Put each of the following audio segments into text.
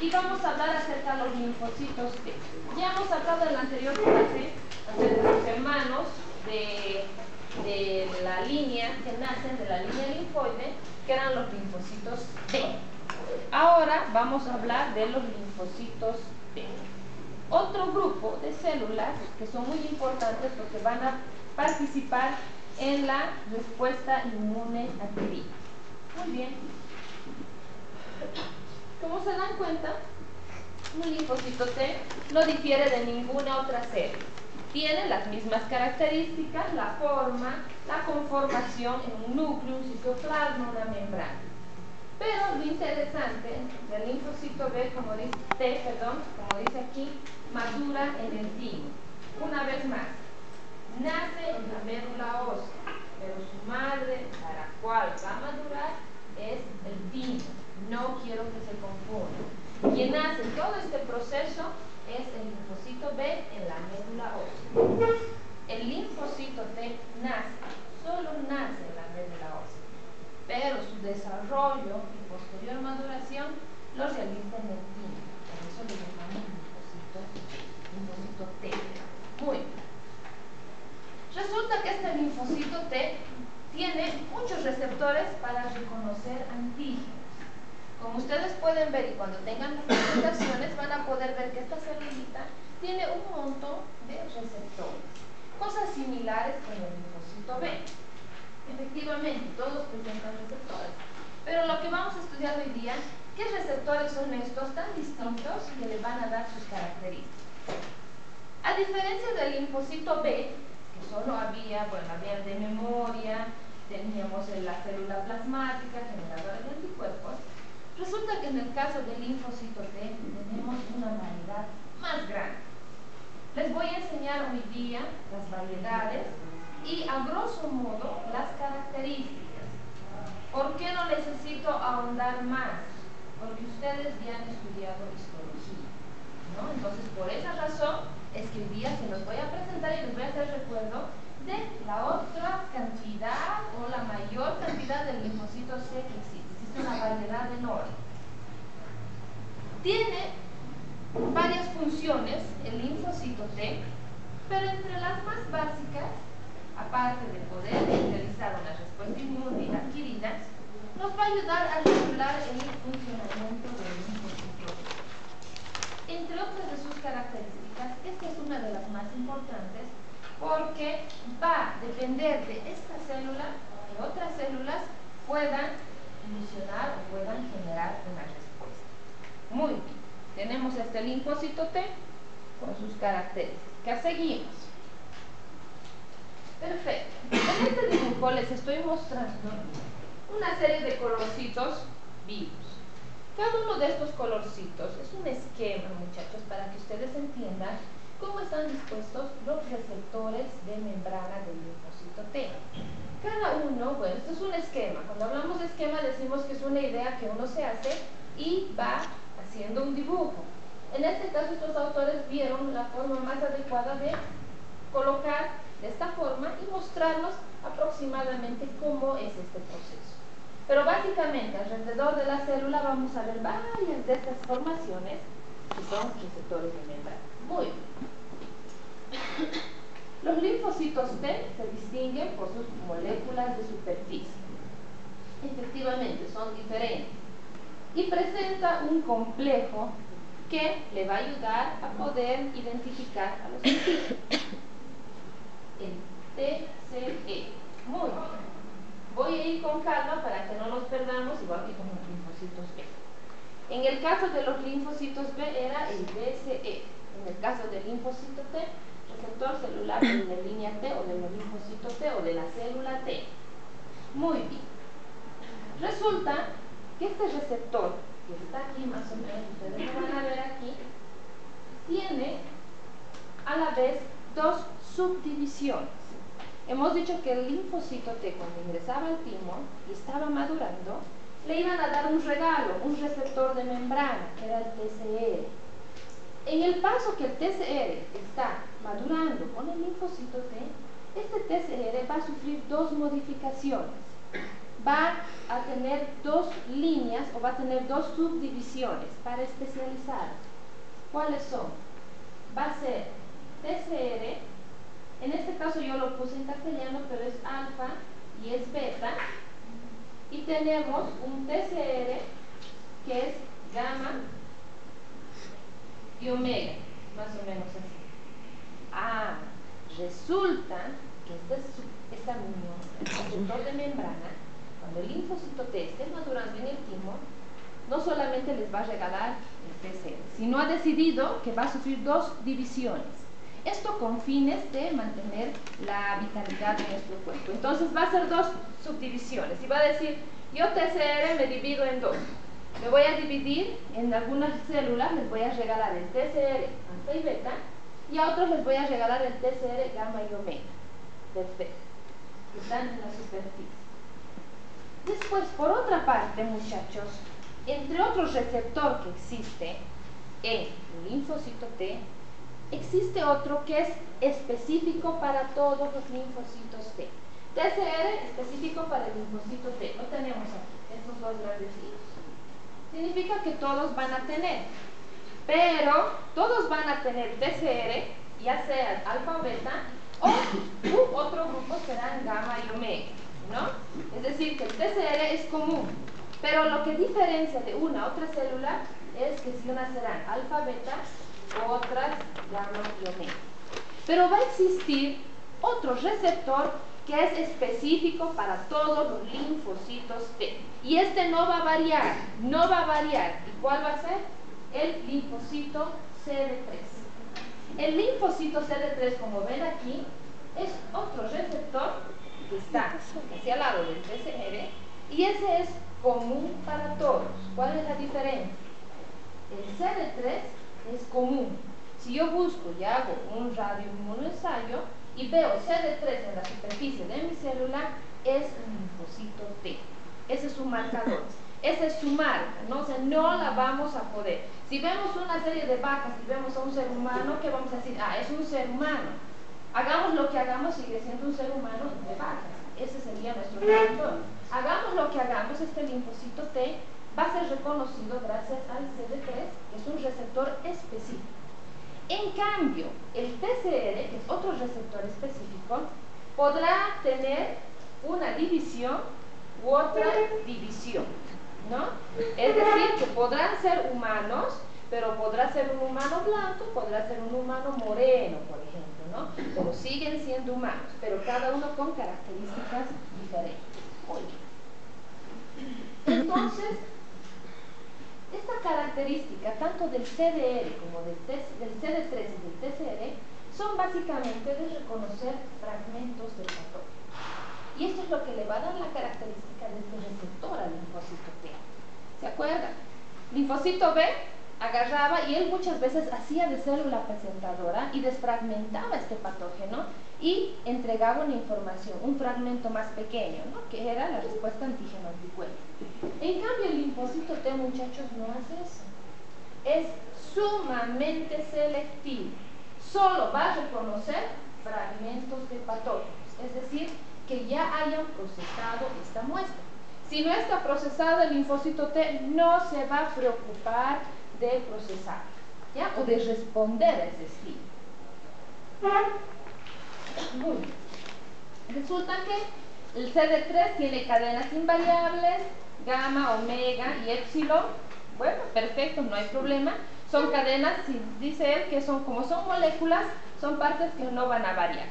y vamos a hablar acerca de los linfocitos T. Ya hemos hablado en la anterior clase acerca de los hermanos de la línea que nacen de la línea linfoide, que eran los linfocitos T. Ahora vamos a hablar de los linfocitos T. Otro grupo de células que son muy importantes porque van a participar en la respuesta inmune adquirida. Muy bien. Como se dan cuenta, un linfocito T no difiere de ninguna otra célula. Tiene las mismas características, la forma, la conformación en un núcleo, un citoplasma, una membrana. Pero lo interesante del linfocito B, como dice aquí, madura en el timo. Una vez más, nace en la médula ósea, pero su madre, para la cual va a madurar, es el timo. No quiero que se confunda. Quien hace todo este proceso es el linfocito B en la médula ósea. El linfocito T solo nace en la médula ósea, pero su desarrollo y posterior maduración lo realiza en el timo. Por eso le llamamos linfocito T. Muy bien. Resulta que este linfocito T tiene muchos receptores para reconocer antígenos. Como ustedes pueden ver, y cuando tengan las presentaciones van a poder ver que esta celulita tiene un montón de receptores, cosas similares con el linfocito B. Efectivamente, todos presentan receptores, pero lo que vamos a estudiar hoy día, ¿qué receptores son estos tan distintos que le van a dar sus características? A diferencia del linfocito B, que solo había el de memoria, teníamos la célula plasmática, generadora de anticuerpos. Resulta que en el caso del linfocito T tenemos una variedad más grande. Les voy a enseñar hoy día las variedades y a grosso modo las características. ¿Por qué no necesito ahondar más? Porque ustedes ya han estudiado histología, ¿no? Entonces, por esa razón es que hoy día se los voy a presentar y les voy a hacer recuerdo de la otra cantidad o la mayor cantidad de linfocitos C que existe. Existe una variedad enorme. Tiene varias funciones el linfocito T, pero entre las más básicas, aparte de poder realizar una respuesta inmune adquirida, nos va a ayudar a regular el funcionamiento del linfocito T. Entre otras de sus características, esta es una de las más importantes porque va a depender de esta célula que otras células puedan funcionar o puedan generar una respuesta. Muy bien, tenemos este linfocito T con sus características. Seguimos. Perfecto. En este dibujo les estoy mostrando una serie de colorcitos vivos. Cada uno de estos colorcitos es un esquema, muchachos, para que ustedes entiendan cómo están dispuestos los receptores de membrana del linfocito T. Cada uno, esto es un esquema. Cuando hablamos de esquema decimos que es una idea que uno se hace y va haciendo un dibujo. En este caso estos autores vieron la forma más adecuada de colocar de esta forma y mostrarnos aproximadamente cómo es este proceso. Pero básicamente alrededor de la célula vamos a ver varias de estas formaciones que son receptores de membrana. Muy bien. Los linfocitos T se distinguen por sus moléculas de superficie. Efectivamente son diferentes y presenta un complejo que le va a ayudar a poder identificar a los antígenos. El TCE. Muy bien. Voy a ir con calma para que no nos perdamos, igual que con los linfocitos B. En el caso de los linfocitos B era el DCE. En el caso del linfocito T, receptor celular de la línea T o del linfocito T o de la célula T. Muy bien. Resulta que este receptor, que está aquí más o menos, ustedes lo van a ver aquí, tiene a la vez dos subdivisiones. Hemos dicho que el linfocito T, cuando ingresaba al timo y estaba madurando, le iban a dar un regalo, un receptor de membrana, que era el TCR. En el paso que el TCR está madurando con el linfocito T, este TCR va a sufrir dos modificaciones. va a tener dos líneas o va a tener dos subdivisiones para especializar. ¿Cuáles son? Va a ser TCR, en este caso yo lo puse en castellano, pero es alfa y es beta, y tenemos un TCR que es gamma y omega, más o menos así. Resulta que esta unión, el receptor de membrana, cuando el linfocito T esté madurando en el timo, no solamente les va a regalar el TCR, sino ha decidido que va a sufrir dos divisiones. Esto con fines de mantener la vitalidad de nuestro cuerpo. Entonces va a ser dos subdivisiones y va a decir, yo TCR me divido en dos. Me voy a dividir en algunas células, les voy a regalar el TCR alfa y beta, y a otros les voy a regalar el TCR gamma y omega. Perfecto. Están en la superficie. Después, por otra parte, muchachos, entre otro receptor que existe en el linfocito T, existe otro que es específico para todos los linfocitos T. TCR específico para el linfocito T. Lo tenemos aquí, estos dos grandes hilos. Significa que todos van a tener, pero todos van a tener TCR, ya sean alfa o beta, o otro grupo serán gamma y omega, ¿no? Es decir, que el TCR es común, pero lo que diferencia de una a otra célula es que si unas serán alfa, beta, otras gamma y omega. Pero va a existir otro receptor que es específico para todos los linfocitos T. Y este no va a variar, no va a variar. ¿Y cuál va a ser? El linfocito CD3. El linfocito CD3, como ven aquí, es otro receptor que está hacia el lado del TCR y ese es común para todos. ¿Cuál es la diferencia? El CD3 es común. Si yo busco y hago un radioinmunoensayo y veo CD3 en la superficie de mi célula, es un linfocito T. Ese es su marcador, esa es su marca, ¿no? O sea, no la vamos a poder. Si vemos una serie de vacas y vemos a un ser humano, ¿qué vamos a decir? Es un ser humano. Hagamos lo que hagamos, sigue siendo un ser humano de vacas. Ese sería nuestro marcador. Hagamos lo que hagamos, este linfocito T va a ser reconocido gracias al CD3, que es un receptor específico. En cambio, el TCR, que es otro receptor específico, podrá tener una división u otra división, ¿no? Es decir, que podrán ser humanos, pero podrá ser un humano blanco, podrá ser un humano moreno, por ejemplo, ¿no? Pero siguen siendo humanos, pero cada uno con características diferentes. Muy bien. Entonces, esta característica, tanto del CDR como del CD3 y del TCR, son básicamente de reconocer fragmentos del patógeno. Y esto es lo que le va a dar la característica de este receptor al linfocito T. ¿Se acuerdan? Linfocito B agarraba y él muchas veces hacía de célula presentadora y desfragmentaba este patógeno y entregaba una información, un fragmento más pequeño, ¿no? Que era la respuesta antígeno-anticuerpo. En cambio, el linfocito T, muchachos, no hace eso. Es sumamente selectivo. Solo va a reconocer fragmentos de patógenos, es decir, que ya hayan procesado esta muestra. Si no está procesado, el linfocito T no se va a preocupar de procesar, ¿ya? O de responder a ese estímulo. Muy bien. Resulta que el CD3 tiene cadenas invariables, gamma, omega y épsilon. Bueno, perfecto, no hay problema. Son cadenas, dice él, que son como son moléculas, son partes que no van a variar.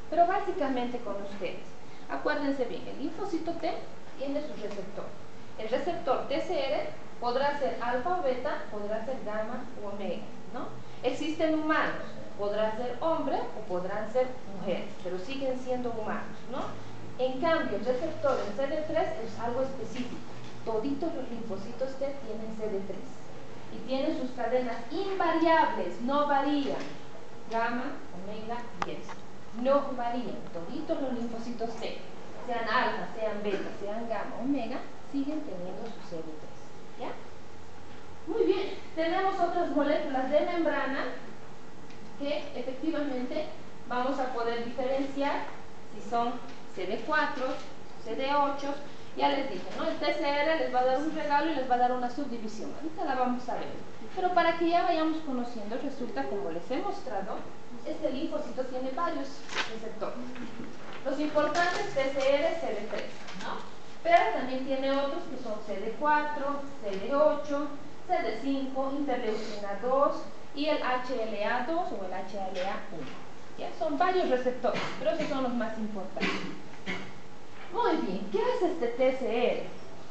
Pero básicamente con ustedes, acuérdense bien, el linfocito T tiene su receptor. El receptor TCR podrá ser alfa o beta, podrá ser gamma o omega, ¿no? Existen humanos, podrán ser hombres o podrán ser mujeres, pero siguen siendo humanos, ¿no? En cambio, el receptor en CD3 es algo específico. Toditos los linfocitos T tienen CD3 y tienen sus cadenas invariables, no varían. Gamma, omega y épsilon. No varían. Toditos los linfocitos T, sean alfa, sean beta, sean gamma, omega, siguen teniendo su CD3. ¿Ya? Muy bien. Tenemos otras moléculas de membrana que efectivamente vamos a poder diferenciar si son CD4, CD8, Ya les dije, ¿no? El TCR les va a dar un regalo y les va a dar una subdivisión. Ahorita la vamos a ver. Pero para que ya vayamos conociendo, resulta, como les he mostrado, este linfocito tiene varios receptores. Los importantes TCR, CD3, ¿no? Pero también tiene otros que son CD4, CD8, CD5, interleucina 2 y el HLA2 o el HLA1. Ya son varios receptores, pero esos son los más importantes. Muy bien, ¿qué hace este TCR?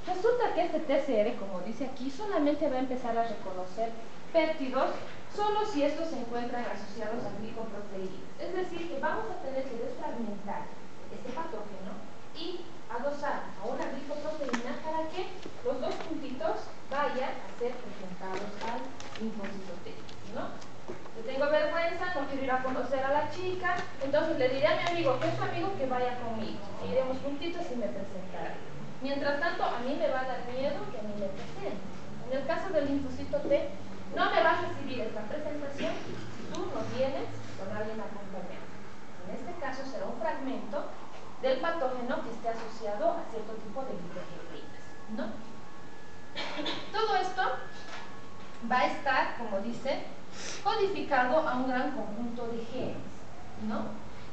Resulta que este TCR, como dice aquí, solamente va a empezar a reconocer péptidos solo si estos se encuentran asociados a glicoproteínas. Es decir, que vamos a tener que desfragmentar este patógeno y adosar a una glicoproteína para que los dos puntitos vayan a ser presentados al linfocito T, ¿no? Yo tengo vergüenza, no quiero ir a conocer a la chica, entonces le diré a mi amigo, que es tu amigo, que vaya conmigo. Y iremos juntitos y me presentaré. Mientras tanto, a mí me va a dar miedo que a mí me presenten. En el caso del linfocito T, no me vas a recibir esta presentación si tú no vienes con alguien acompañado. En este caso será un fragmento del patógeno que esté asociado a cierto tipo de glicoproteínas, ¿no? Todo esto va a estar, como dice, codificado a un gran conjunto de genes, ¿no?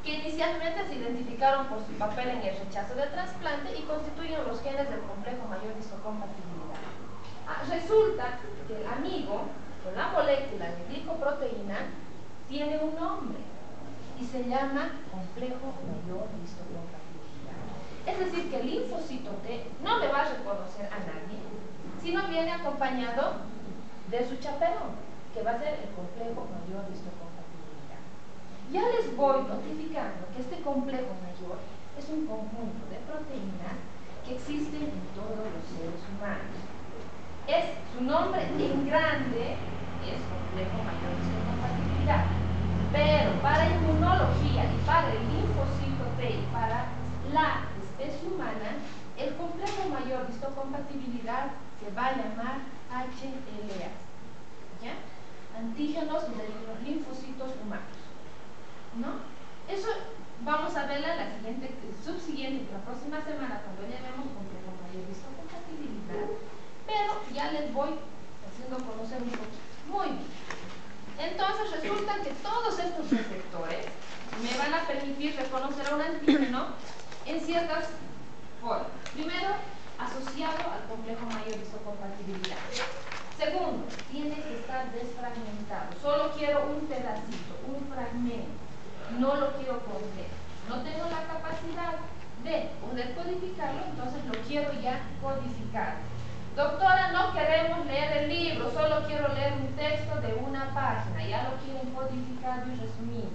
Que inicialmente se identificaron por su papel en el rechazo del trasplante y constituyen los genes del complejo mayor de histocompatibilidad. Resulta que el amigo con la molécula de glicoproteína tiene un nombre y se llama complejo mayor de histocompatibilidad. Es decir, que el linfocito T no le va a reconocer a nadie, sino viene acompañado de su chaperón, que va a ser el complejo mayor de histocompatibilidad. Ya les voy notificando que este complejo mayor es un conjunto de proteínas que existen en todos los seres humanos. Su nombre en grande es complejo mayor de histocompatibilidad, pero para inmunología y para el linfocito T y para la especie humana, el complejo mayor de histocompatibilidad se va a llamar HLA, ¿ya? Antígenos de los linfocitos humanos, ¿no? Eso vamos a verla en la subsiguiente, la próxima semana, cuando llevemos complejo mayor de histocompatibilidad, pero ya les voy haciendo conocer un poquito. Muy bien. Entonces resulta que todos estos receptores me van a permitir reconocer a un antígeno en ciertas formas. Primero, asociado al complejo mayor de histocompatibilidad. Segundo, tiene que estar desfragmentado. Solo quiero un pedacito, un fragmento. No lo quiero completo. No tengo la capacidad de poder codificarlo, entonces lo quiero ya codificado. Doctora, no queremos leer el libro, solo quiero leer un texto de una página. Ya lo quieren codificado y resumido.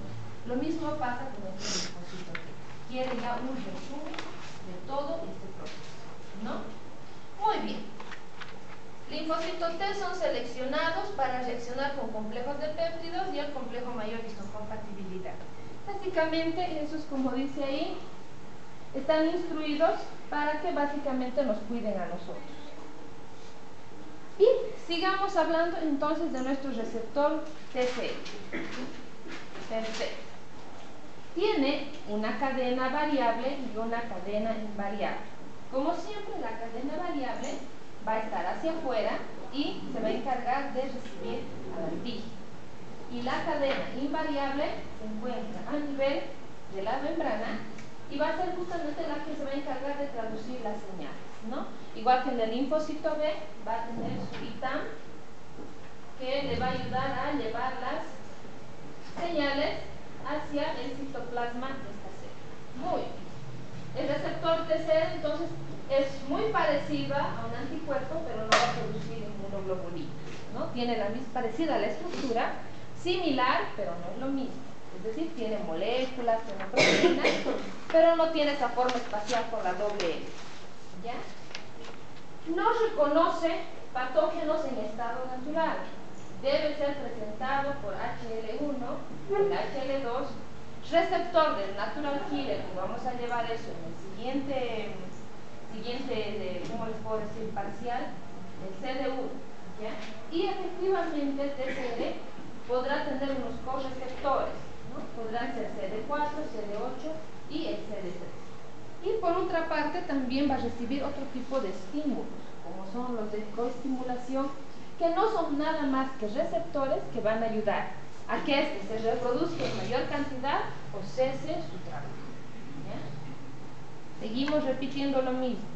Lo mismo pasa con este linfocito T. Quiere ya un resumen de todo este proceso, ¿no? Muy bien. Linfocitos T son seleccionados para reaccionar con complejos de péptidos y el complejo mayor de histocompatibilidad. Básicamente, esos, como dice ahí, están instruidos para que básicamente nos cuiden a nosotros. Bien, sigamos hablando entonces de nuestro receptor TCR. Perfecto. Tiene una cadena variable y una cadena invariable. Como siempre, la cadena variable va a estar hacia afuera y se va a encargar de recibir al antígeno. Y la cadena invariable se encuentra a nivel de la membrana y va a ser justamente la que se va a encargar de traducir las señales, ¿no? Igual que en el linfocito B va a tener su ITAM, que le va a ayudar a llevar las señales hacia el citoplasma de esta célula. Muy bien. El receptor TCR entonces es muy parecido a un anticuerpo, pero no va a producir inmunoglobulinas, ¿no? Tiene la misma, parecida a la estructura, similar, pero no es lo mismo. Es decir, tiene moléculas, tiene proteínas, pero no tiene esa forma espacial con la doble L, ¿ya? No reconoce patógenos en estado natural. Debe ser presentado por HL1, el HL2, receptor del natural killer, que vamos a llevar eso en el siguiente ¿cómo les puedo decir? Parcial, el CD1, ¿ya? Y efectivamente el TCR podrá tener unos correceptores, ¿no? Podrán ser CD4, CD8 y el CD3. Y por otra parte también va a recibir otro tipo de estímulos, como son los de coestimulación, que no son nada más que receptores que van a ayudar a que éste se reproduzca en mayor cantidad o cese su trabajo. ¿Ya? Seguimos repitiendo lo mismo.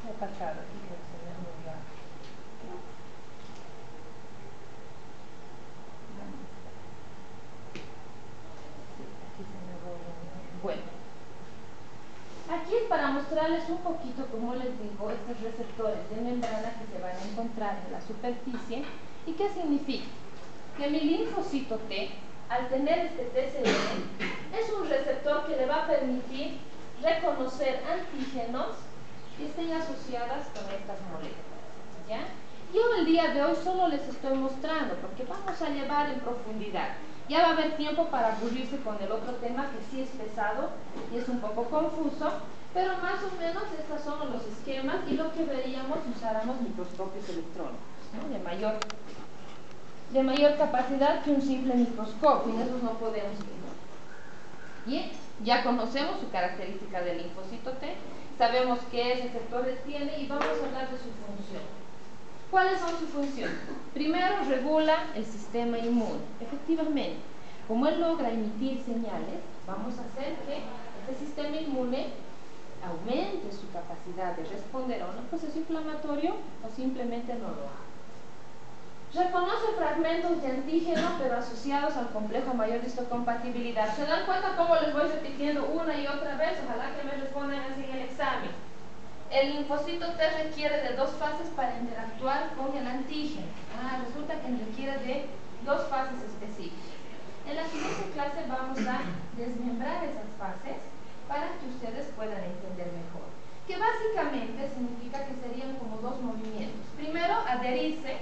He pasado aquí, creo que se ve muy raro. Aquí se me borra. Bueno, aquí es para mostrarles un poquito, como les digo, estos receptores de membrana que se van a encontrar en la superficie. ¿Y qué significa? Que mi linfocito T, al tener este TCM, es un receptor que le va a permitir reconocer antígenos que estén asociadas con estas moléculas. ¿Ya? Yo el día de hoy solo les estoy mostrando porque vamos a llevar en profundidad. Ya va a haber tiempo para aburrirse con el otro tema que sí es pesado y es un poco confuso, pero más o menos estos son los esquemas y lo que veríamos si usáramos microscopios electrónicos, ¿no? de mayor capacidad que un simple microscopio, en esos no podemos ver. Bien, ya conocemos su característica del linfocito T, sabemos qué receptores tiene y vamos a hablar de su función. ¿Cuáles son sus funciones? Primero, regula el sistema inmune. Efectivamente, como él logra emitir señales, vamos a hacer que este sistema inmune aumente su capacidad de responder a un proceso inflamatorio o simplemente no lo haga. Reconoce fragmentos de antígeno pero asociados al complejo mayor de histocompatibilidad. ¿Se dan cuenta cómo les voy repitiendo una y otra vez? Ojalá que me respondan así en el examen. El linfocito T requiere de 2 fases para interactuar con el antígeno. Resulta que requiere de 2 fases específicas. En la siguiente clase vamos a desmembrar esas fases para que ustedes puedan entender mejor. Que básicamente significa que serían como 2 movimientos. Primero, adherirse.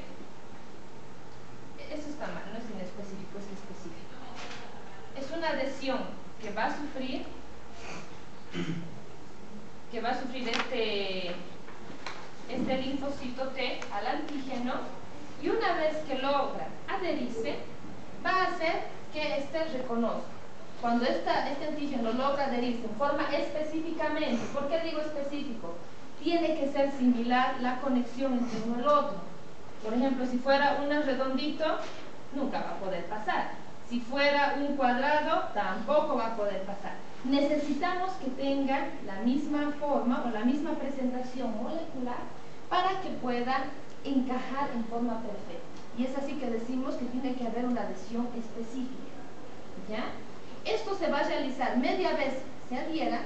Eso está mal, no es inespecífico, es específico. Es una adhesión que va a sufrir este linfocito T al antígeno, y una vez que logra adherirse, va a hacer que éste reconozca. Cuando este antígeno logra adherirse en forma específicamente, ¿por qué digo específico? Tiene que ser similar la conexión entre uno y el otro. Por ejemplo, si fuera un redondito, nunca va a poder pasar. Si fuera un cuadrado, tampoco va a poder pasar. Necesitamos que tengan la misma forma o la misma presentación molecular para que puedan encajar en forma perfecta. Y es así que decimos que tiene que haber una adhesión específica. ¿Ya? Esto se va a realizar media vez se adhiera,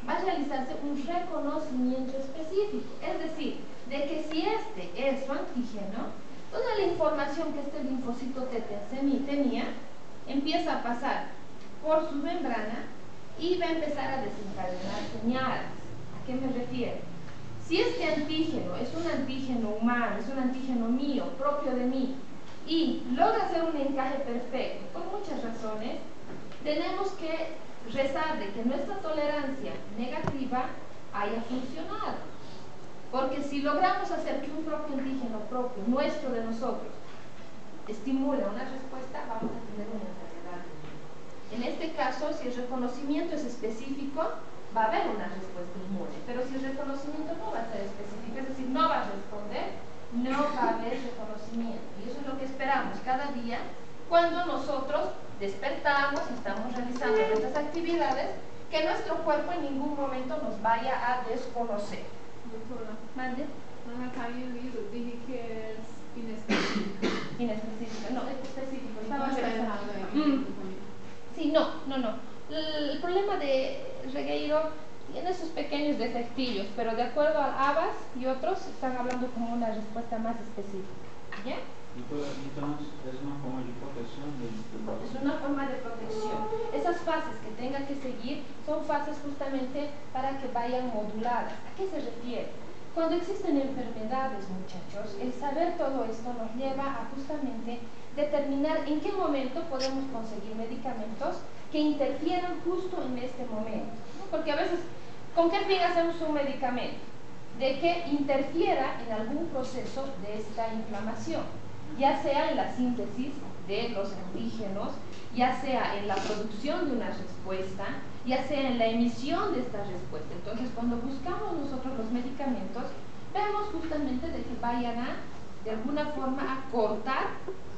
va a realizarse un reconocimiento específico. Es decir, de que si este es su antígeno, toda la información que este linfocito T tenía empieza a pasar por su membrana y va a empezar a desencadenar señales. ¿A qué me refiero? Si este antígeno es un antígeno humano, es un antígeno mío, propio de mí, y logra hacer un encaje perfecto, por muchas razones, tenemos que rezar de que nuestra tolerancia negativa haya funcionado. Porque si logramos hacer que un propio antígeno propio, nuestro de nosotros, estimule una respuesta, vamos a tener una enfermedad. En este caso, si el reconocimiento es específico, va a haber una respuesta inmune. Pero si el reconocimiento no va a ser específico, es decir, no va a responder, no va a haber reconocimiento. Y eso es lo que esperamos cada día cuando nosotros despertamos y estamos realizando nuestras actividades, que nuestro cuerpo en ningún momento nos vaya a desconocer. Doctora, ¿Mande? acá hay un libro, dije que es inespecífico. Inespecífico, no, es específico. Estaba revisando. Sí, no. El problema de Regueiro tiene esos pequeños defectillos, pero de acuerdo al ABAS y otros, están hablando como una respuesta más específica. ¿Ya? Entonces, es una forma de protección Es una forma de protección. Esas fases que tenga que seguir son fases justamente para que vayan moduladas. ¿A qué se refiere? Cuando existen enfermedades, muchachos, el saber todo esto nos lleva a justamente determinar en qué momento podemos conseguir medicamentos que interfieran justo en este momento, ¿no? Porque a veces, ¿con qué fin hacemos un medicamento? De que interfiera en algún proceso de esta inflamación, ya sea en la síntesis de los antígenos, ya sea en la producción de una respuesta, ya sea en la emisión de esta respuesta. Entonces, cuando buscamos nosotros los medicamentos, vemos justamente de que vayan a, de alguna forma, a cortar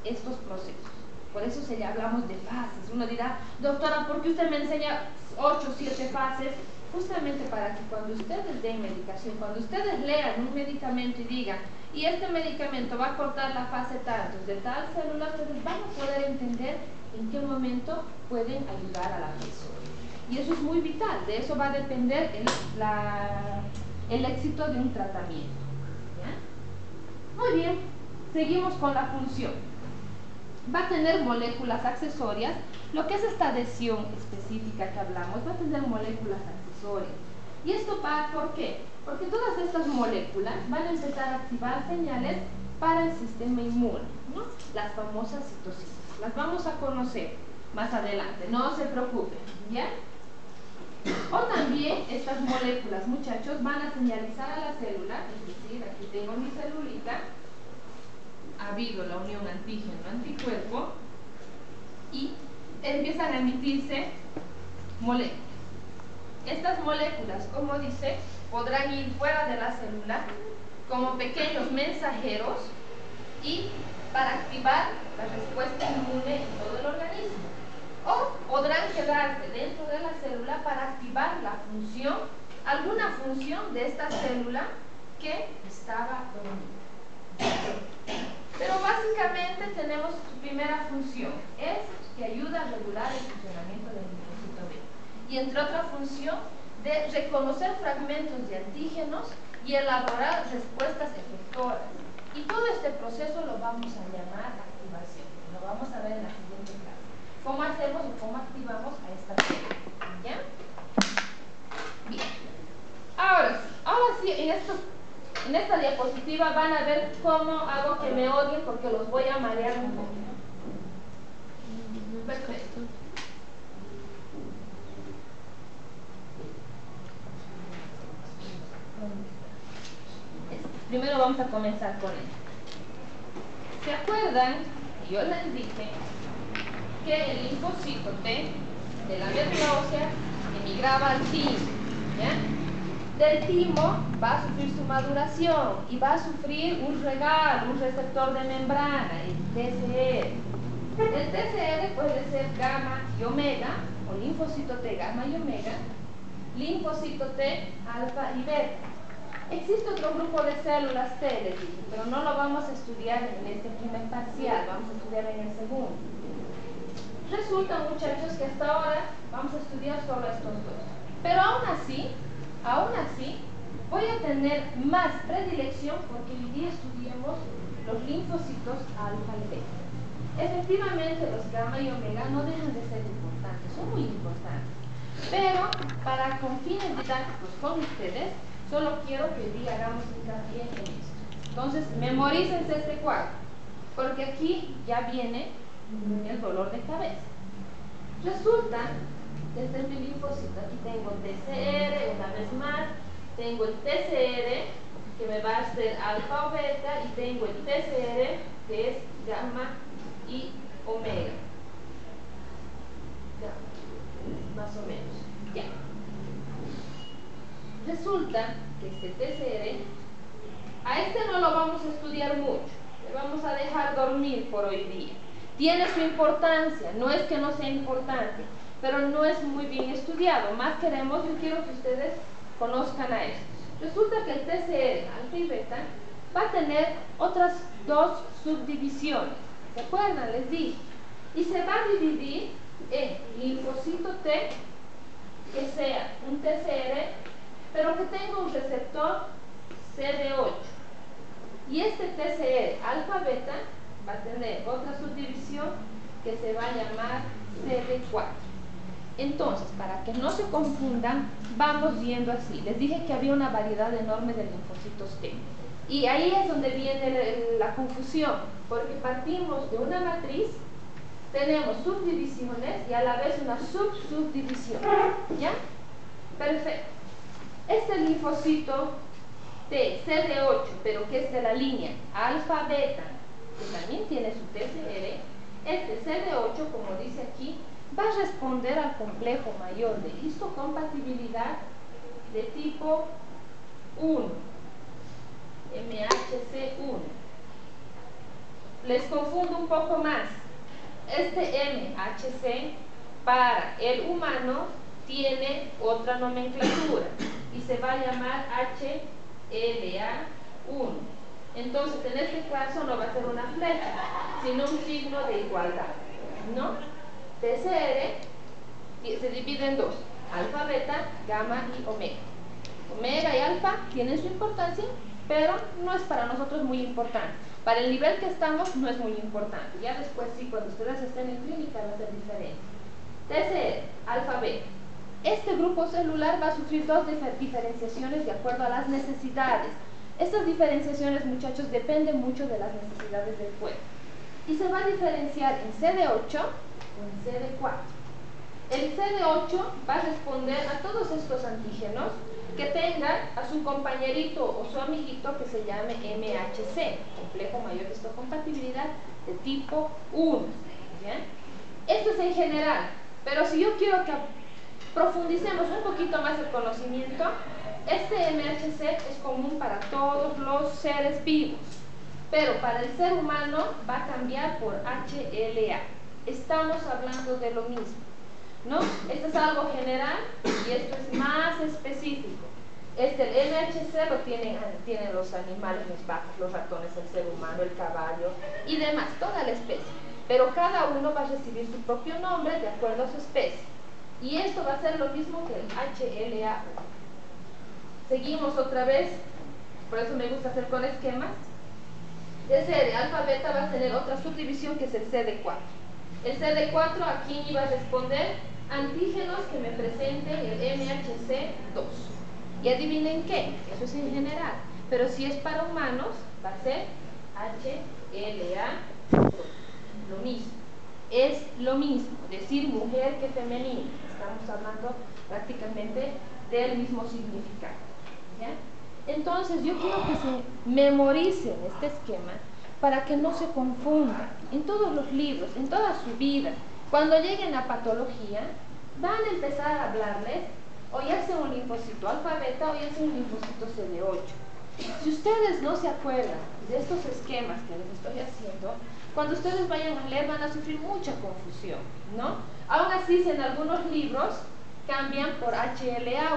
estos procesos. Por eso se le hablamos de fases. Uno dirá, doctora, ¿por qué usted me enseña 8 o 7 fases? Justamente para que cuando ustedes den medicación, cuando ustedes lean un medicamento y digan, y este medicamento va a cortar la fase tantos de tal célula, ustedes van a poder entender en qué momento pueden ayudar a la persona. Y eso es muy vital, de eso va a depender el éxito de un tratamiento. ¿Ya? Muy bien, seguimos con la función. Va a tener moléculas accesorias. Lo que es esta adhesión específica que hablamos, va a tener moléculas accesorias. ¿Y esto por qué? Porque todas estas moléculas van a empezar a activar señales para el sistema inmune, ¿no? Las famosas citocinas. Las vamos a conocer más adelante, no se preocupen, ¿ya? O también estas moléculas, muchachos, van a señalizar a la célula, es decir, aquí tengo mi celulita, ha habido la unión antígeno-anticuerpo y empiezan a emitirse moléculas. Estas moléculas, como dice, podrán ir fuera de la célula como pequeños mensajeros y para activar la respuesta inmune en todo el organismo. O podrán quedarse dentro de la célula para activar la función, alguna función de esta célula que estaba dormida. Pero básicamente tenemos su primera función, es que ayuda a regular el funcionamiento del linfocito B. Y entre otra función, de reconocer fragmentos de antígenos y elaborar respuestas efectoras. Y todo este proceso lo vamos a llamar activación. Lo vamos a ver en la siguiente clase. ¿Cómo hacemos o cómo activamos a esta célula? ¿Ya? Bien. Ahora sí, en esta diapositiva van a ver cómo hago que me odien porque los voy a marear un poco. Perfecto. Primero vamos a comenzar con esto. ¿Se acuerdan? Yo les dije que el linfocito T de la médula ósea emigraba al timo, ¿ya? Del timo va a sufrir su maduración y va a sufrir un regalo, un receptor de membrana, el TCR. El TCR puede ser gamma y omega, o linfocito T gamma y omega, linfocito T alfa y beta. Existe otro grupo de células T, les dije, pero no lo vamos a estudiar en este primer parcial, vamos a estudiar en el segundo. Resulta, muchachos, que hasta ahora vamos a estudiar solo estos dos. Pero aún así, voy a tener más predilección porque hoy día estudiamos los linfocitos alfa y beta. Efectivamente, los gamma y omega no dejan de ser importantes, son muy importantes. Pero, para con fines didácticos con ustedes, solo quiero que hoy día hagamos hincapié en esto. Entonces, memorícense este cuadro, porque aquí ya viene el dolor de cabeza. Resulta, desde mi linfocito, aquí tengo TCR, una vez más, tengo el TCR, que me va a hacer alfa o beta, y tengo el TCR, que es gamma y omega. Ya, más o menos, ya. Resulta que este TCR, a este no lo vamos a estudiar mucho, le vamos a dejar dormir por hoy día. Tiene su importancia, no es que no sea importante, pero no es muy bien estudiado. Más yo quiero que ustedes conozcan a esto. Resulta que el TCR, alfa y beta, va a tener otras dos subdivisiones. ¿Se acuerdan? Les dije. Y se va a dividir en linfocito T, que sea un TCR, pero que tenga un receptor CD8. Y este TCR alfa beta va a tener otra subdivisión que se va a llamar CD4. Entonces, para que no se confundan, vamos viendo así. Les dije que había una variedad enorme de linfocitos T. Y ahí es donde viene la confusión, porque partimos de una matriz, tenemos subdivisiones y a la vez una subdivisión. ¿Ya? Perfecto. Este linfocito T, CD8, pero que es de la línea alfa-beta, que también tiene su TCR, este CD8, como dice aquí, va a responder al complejo mayor de histocompatibilidad de tipo 1, MHC1. Les confundo un poco más. Este MHC para el humano tiene otra nomenclatura y se va a llamar HLA1. Entonces, en este caso no va a ser una flecha, sino un signo de igualdad, ¿no? TCR se divide en dos: alfa, beta, gamma y omega. Omega y alfa tienen su importancia, pero no es para nosotros muy importante. Para el nivel que estamos no es muy importante. Ya después sí, cuando ustedes estén en clínica va a ser diferente. TCR, alfa, beta. Este grupo celular va a sufrir dos diferenciaciones de acuerdo a las necesidades. Estas diferenciaciones, muchachos, dependen mucho de las necesidades del cuerpo. Y se va a diferenciar en CD8 o en CD4. El CD8 va a responder a todos estos antígenos que tengan a su compañerito o su amiguito que se llame MHC, complejo mayor de histocompatibilidad de tipo 1. ¿Bien? Esto es en general, pero si yo quiero que profundicemos un poquito más el conocimiento, este MHC es común para todos los seres vivos, pero para el ser humano va a cambiar por HLA. Estamos hablando de lo mismo, ¿no? Esto es algo general y esto es más específico. El MHC lo tienen los animales, los vacas, los ratones, el ser humano, el caballo y demás, toda la especie. Pero cada uno va a recibir su propio nombre de acuerdo a su especie. Y esto va a ser lo mismo que el HLA. Seguimos otra vez, por eso me gusta hacer con esquemas. El CD alfa beta va a tener otra subdivisión que es el CD4. El CD4 aquí va a responder antígenos que me presenten el MHC2. Y adivinen qué, eso es en general, pero si es para humanos va a ser HLA2. Lo mismo, es lo mismo, decir mujer que femenino, estamos hablando prácticamente del mismo significado. ¿Ya? Entonces yo quiero que se memoricen este esquema para que no se confundan. En todos los libros, en toda su vida, cuando lleguen a patología, van a empezar a hablarles o ya sea un linfocito alfa beta o ya sea un linfocito CD8. Si ustedes no se acuerdan de estos esquemas que les estoy haciendo, cuando ustedes vayan a leer van a sufrir mucha confusión, ¿no? Aún así, si en algunos libros cambian por HLA